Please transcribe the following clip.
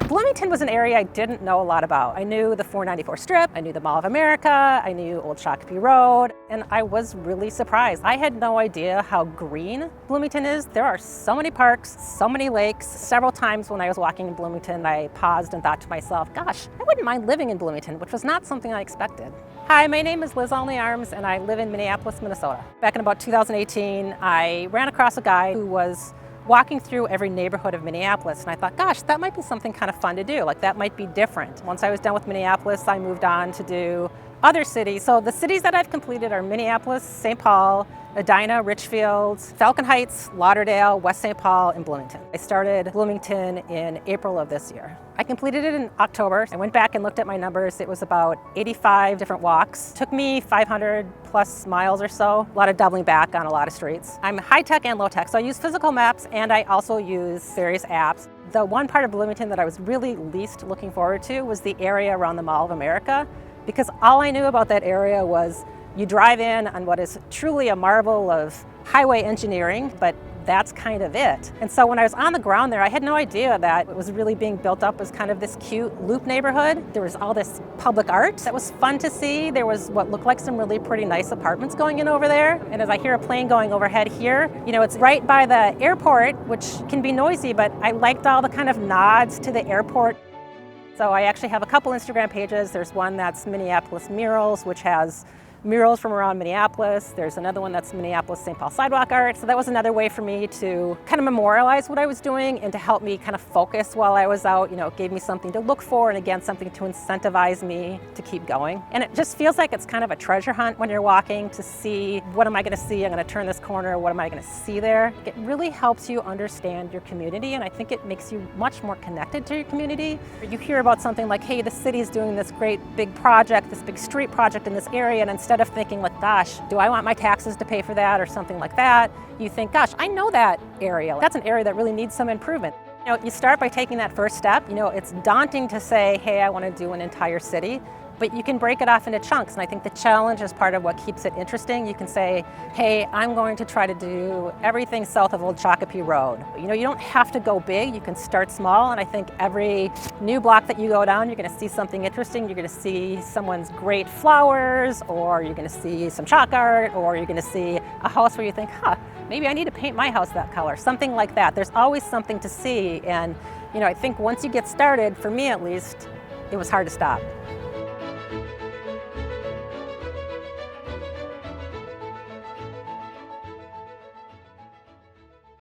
Bloomington was an area I didn't know a lot about. I knew the 494 Strip, I knew the Mall of America, I knew Old Shakopee Road, and I was really surprised. I had no idea how green Bloomington is. There are so many parks, so many lakes. Several times when I was walking in Bloomington, I paused and thought to myself, gosh, I wouldn't mind living in Bloomington, which was not something I expected. Hi, my name is Liz Olney Arms, and I live in Minneapolis, Minnesota. Back in about 2018, I ran across a guy who was walking through every neighborhood of Minneapolis, and I thought, gosh, that might be something kind of fun to do. Like, that might be different. Once I was done with Minneapolis, I moved on to do other cities. So the cities that I've completed are Minneapolis, St. Paul, Edina, Richfield, Falcon Heights, Lauderdale, West St. Paul, and Bloomington. I started Bloomington in April of this year. I completed it in October. I went back and looked at my numbers. It was about 85 different walks. Took me 500 plus miles or so. A lot of doubling back on a lot of streets. I'm high tech and low tech, so I use physical maps and I also use various apps. The one part of Bloomington that I was really least looking forward to was the area around the Mall of America, because all I knew about that area was you drive in on what is truly a marvel of highway engineering, but that's kind of it. And so when I was on the ground there, I had no idea that it was really being built up as kind of this cute loop neighborhood. There was all this public art that was fun to see. There was what looked like some really pretty nice apartments going in over there. And as I hear a plane going overhead here, you know, it's right by the airport, which can be noisy, but I liked all the kind of nods to the airport. So I actually have a couple Instagram pages. There's one that's Minneapolis Murals, which has murals from around Minneapolis. There's another one that's Minneapolis St. Paul sidewalk art. So that was another way for me to kind of memorialize what I was doing and to help me kind of focus while I was out. You know, it gave me something to look for and again, something to incentivize me to keep going. And it just feels like it's kind of a treasure hunt when you're walking to see, what am I gonna see? I'm gonna turn this corner, what am I gonna see there? It really helps you understand your community, and I think it makes you much more connected to your community. You hear about something like, hey, the city's doing this great big project, this big street project in this area, and instead of thinking like, gosh, do I want my taxes to pay for that or something like that, you think, gosh, I know that area. That's an area that really needs some improvement. You know, you start by taking that first step. You know, it's daunting to say, hey, I want to do an entire city, but you can break it off into chunks. And I think the challenge is part of what keeps it interesting. You can say, hey, I'm going to try to do everything south of Old Shakopee Road. You know, you don't have to go big, you can start small. And I think every new block that you go down, you're gonna see something interesting. You're gonna see someone's great flowers, or you're gonna see some chalk art, or you're gonna see a house where you think, huh, maybe I need to paint my house that color, something like that. There's always something to see. And, you know, I think once you get started, for me at least, it was hard to stop.